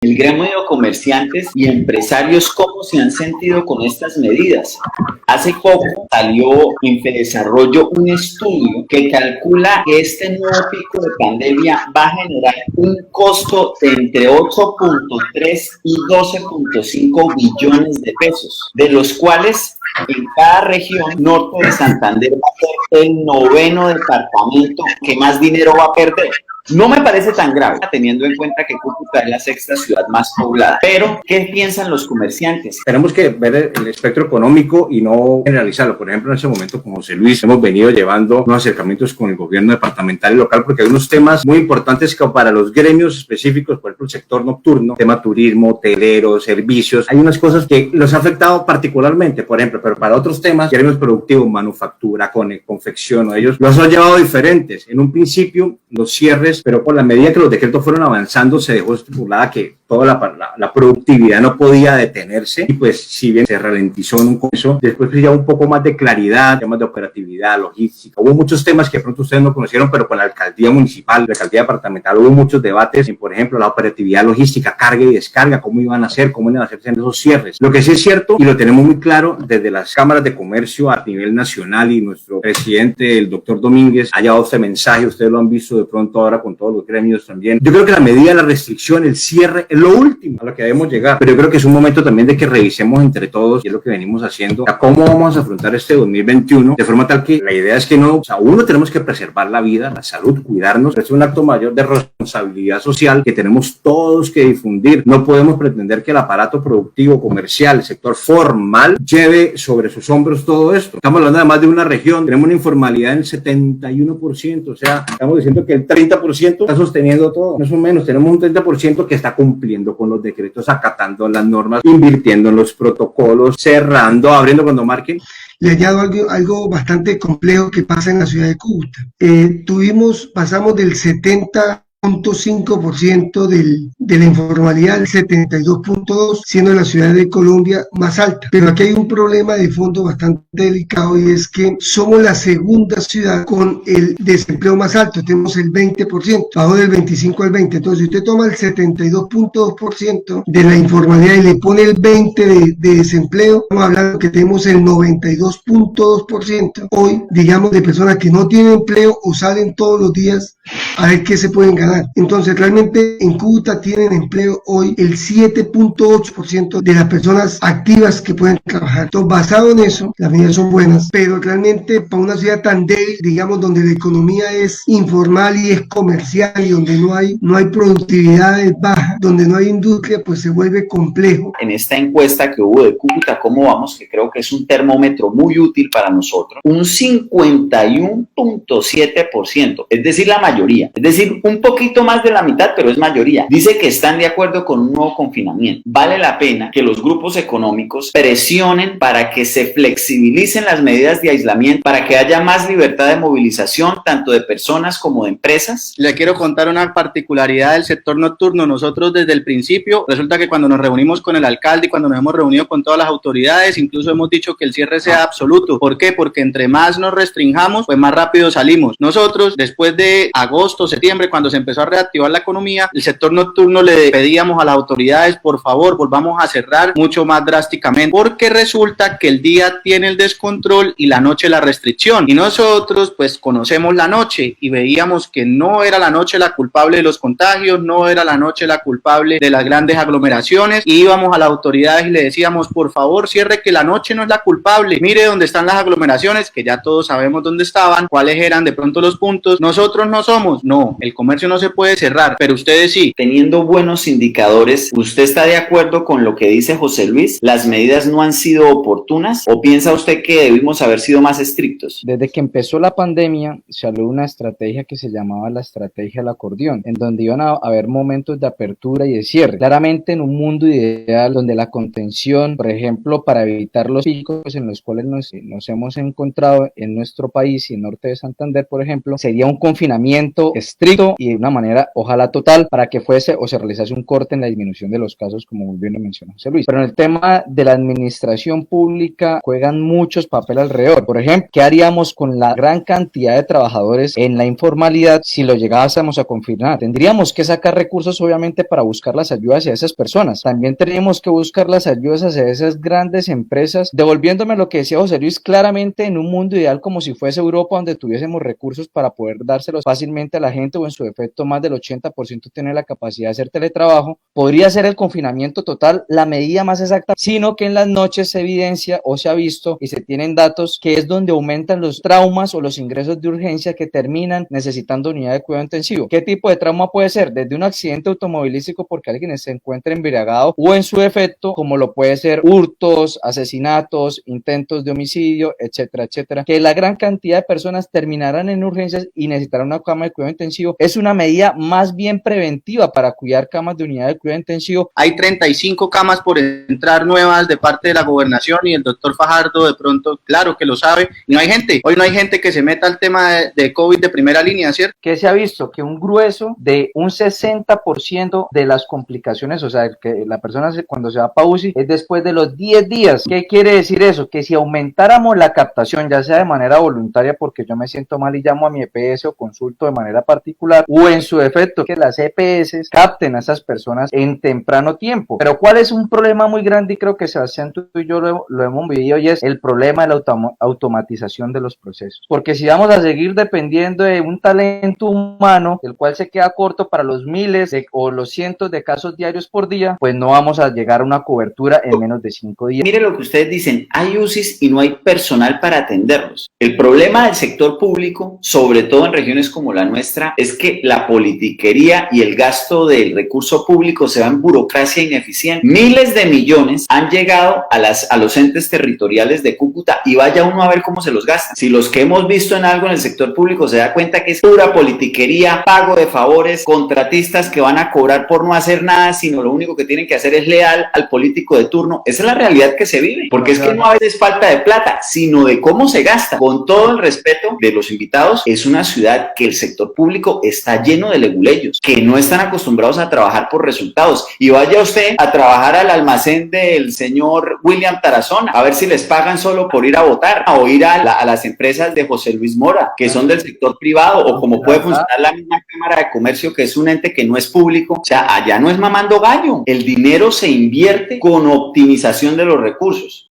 El gremio de comerciantes y empresarios, ¿cómo se han sentido con estas medidas? Hace poco salió en Fedesarrollo un estudio que calcula que este nuevo pico de pandemia va a generar un costo de entre 8.3 y 12.5 billones de pesos, de los cuales en cada región norte de Santander va a ser el noveno departamento que más dinero va a perder. No me parece tan grave, teniendo en cuenta que Cúcuta es la sexta ciudad más poblada. Pero, ¿qué piensan los comerciantes? Tenemos que ver el espectro económico y no generalizarlo. Por ejemplo, en ese momento con José Luis hemos venido llevando unos acercamientos con el gobierno departamental y local porque hay unos temas muy importantes que para los gremios específicos, por ejemplo, el sector nocturno, tema turismo, hotelero, servicios, hay unas cosas que los ha afectado particularmente, por ejemplo, pero para otros temas, gremios productivos, manufactura, confección, ellos los han llevado diferentes. En un principio, los cierres, pero por la medida que los decretos fueron avanzando, se dejó estipulada que toda la productividad no podía detenerse y pues si bien se ralentizó en un comienzo, después ya un poco más de claridad, temas de operatividad, logística, hubo muchos temas que de pronto ustedes no conocieron, pero con la alcaldía municipal, la alcaldía departamental, hubo muchos debates en, por ejemplo, la operatividad logística, carga y descarga, cómo iban a hacer, cómo iban a hacerse en esos cierres. Lo que sí es cierto, y lo tenemos muy claro desde las cámaras de comercio a nivel nacional y nuestro presidente, el doctor Domínguez, ha llevado este mensaje, ustedes lo han visto de pronto ahora con todos los gremios también. Yo creo que la medida de la restricción, el cierre, es lo último a lo que debemos llegar, pero yo creo que es un momento también de que revisemos entre todos, y es lo que venimos haciendo, a cómo vamos a afrontar este 2021, de forma tal que la idea es que no, o sea, uno tenemos que preservar la vida, la salud, cuidarnos, es un acto mayor de responsabilidad social que tenemos todos que difundir. No podemos pretender que el aparato productivo, comercial, el sector formal, lleve sobre sus hombros todo esto. Estamos hablando además de una región, tenemos una informalidad del 71%, o sea, estamos diciendo que el 30% está sosteniendo todo, más o menos, tenemos un 30% que está cumpliendo con los decretos, acatando las normas, invirtiendo en los protocolos, cerrando, abriendo cuando marquen. Le añado algo bastante complejo que pasa en la ciudad de Cúcuta. Pasamos del 70.5% de la informalidad al 72.2%, siendo la ciudad de Colombia más alta. Pero aquí hay un problema de fondo bastante delicado y es que somos la segunda ciudad con el desempleo más alto. Tenemos el 20%, bajó del 25 al 20%. Entonces, si usted toma el 72.2% de la informalidad y le pone el 20% de desempleo, estamos hablando que tenemos el 92.2% hoy, digamos, de personas que no tienen empleo o salen todos los días a ver qué se pueden ganar. Entonces, realmente en Cúcuta tienen empleo hoy el 7.8% de las personas activas que pueden trabajar. Entonces, basado en eso, las medidas son buenas, pero realmente para una ciudad tan débil, digamos, donde la economía es informal y es comercial y donde no hay productividad es baja, donde no hay industria, pues se vuelve complejo. En esta encuesta que hubo de Cúcuta, ¿cómo vamos? Que creo que es un termómetro muy útil para nosotros, un 51.7%, es decir, la mayoría, es decir, un poquito más de la mitad, pero es mayoría. Dice que están de acuerdo con un nuevo confinamiento. Vale la pena que los grupos económicos presionen para que se flexibilicen las medidas de aislamiento, para que haya más libertad de movilización, tanto de personas como de empresas. Le quiero contar una particularidad del sector nocturno. Nosotros desde el principio, resulta que cuando nos reunimos con el alcalde y cuando nos hemos reunido con todas las autoridades, incluso hemos dicho que el cierre sea absoluto. ¿Por qué? Porque entre más nos restringamos, pues más rápido salimos. Nosotros, después de agosto, septiembre, cuando se empezó a reactivar la economía, el sector nocturno le pedíamos a las autoridades, por favor, volvamos a cerrar mucho más drásticamente, porque resulta que el día tiene el descontrol y la noche la restricción. Y nosotros, pues, conocemos la noche y veíamos que no era la noche la culpable de los contagios, no era la noche la culpable de las grandes aglomeraciones, y íbamos a las autoridades y le decíamos, por favor, cierre, que la noche no es la culpable, mire dónde están las aglomeraciones, que ya todos sabemos dónde estaban, cuáles eran de pronto los puntos. Nosotros no somos, no, el comercio no se puede cerrar, pero ustedes sí. Teniendo buenos indicadores, ¿usted está de acuerdo con lo que dice José Luis? ¿Las medidas no han sido oportunas o piensa usted que debimos haber sido más estrictos? Desde que empezó la pandemia, salió una estrategia que se llamaba la estrategia del acordeón, en donde iban a haber momentos de apertura y de cierre. Claramente en un mundo ideal donde la contención, por ejemplo, para evitar los picos en los cuales nos hemos encontrado en nuestro país y en norte de Santander, por ejemplo, sería un confinamiento estricto y de una manera, ojalá total, para que fuese o se realizase un corte en la disminución de los casos, como muy bien lo mencionó José Luis. Pero en el tema de la administración pública juegan muchos papeles alrededor. Por ejemplo, ¿qué haríamos con la gran cantidad de trabajadores en la informalidad si lo llegásemos a confirmar? Tendríamos que sacar recursos, obviamente, para buscar las ayudas hacia esas personas. También tendríamos que buscar las ayudas hacia esas grandes empresas, devolviéndome lo que decía José Luis, claramente en un mundo ideal como si fuese Europa, donde tuviésemos recursos para poder dárselos fácilmente a la gente, o en su defecto más del 80% tiene la capacidad de hacer teletrabajo, podría ser el confinamiento total la medida más exacta, sino que en las noches se evidencia o se ha visto y se tienen datos que es donde aumentan los traumas o los ingresos de urgencia que terminan necesitando unidad de cuidado intensivo. ¿Qué tipo de trauma puede ser? Desde un accidente automovilístico porque alguien se encuentra embriagado, o en su defecto como lo puede ser hurtos, asesinatos, intentos de homicidio, etcétera, etcétera, que la gran cantidad de personas terminarán en urgencias y necesitarán una cama de cuidado intensivo. Es una medida más bien preventiva para cuidar camas de unidad de cuidado intensivo. Hay 35 camas por entrar nuevas de parte de la gobernación, y el doctor Fajardo de pronto, claro que lo sabe, y no hay gente. Hoy no hay gente que se meta al tema de COVID de primera línea, ¿cierto? Que se ha visto que un grueso de un 60% de las complicaciones, o sea, que la persona cuando se va para UCI es después de los 10 días. ¿Qué quiere decir eso? Que si aumentáramos la captación, ya sea de manera voluntaria porque yo me siento mal y llamo a mi EPS o consulto de manera particular, o en su defecto que las EPS capten a esas personas en temprano tiempo. Pero ¿cuál es un problema muy grande? Y creo que Sebastián, tú y yo lo hemos vivido, y es el problema de la automatización de los procesos. Porque si vamos a seguir dependiendo de un talento humano, el cual se queda corto para los miles o los cientos de casos diarios por día, pues no vamos a llegar a una cobertura en menos de 5 días. Mire lo que ustedes dicen, hay UCIs y no hay personal para atenderlos. El problema del sector público, sobre todo en regiones como la nuestra, es que la politiquería y el gasto del recurso público se va en burocracia ineficiente. Miles de millones han llegado a los entes territoriales de Cúcuta, y vaya uno a ver cómo se los gastan. Si los que hemos visto en algo en el sector público se da cuenta que es pura politiquería, pago de favores, contratistas que van a cobrar por no hacer nada, sino lo único que tienen que hacer es leal al político de turno. Esa es la realidad que se vive, porque es que no a veces falta de plata, sino de cómo se gasta. Con todo el respeto de los invitados, es una ciudad que el sector público está lleno de leguleyos, que no están acostumbrados a trabajar por resultados. Y vaya usted a trabajar al almacén del señor William Tarazona, a ver si les pagan solo por ir a votar, o ir a las empresas de José Luis Mora, que son del sector privado, o como puede funcionar la misma Cámara de Comercio, que es un ente que no es público. O sea, allá no es mamando gallo. El dinero se invierte con optimización de los recursos.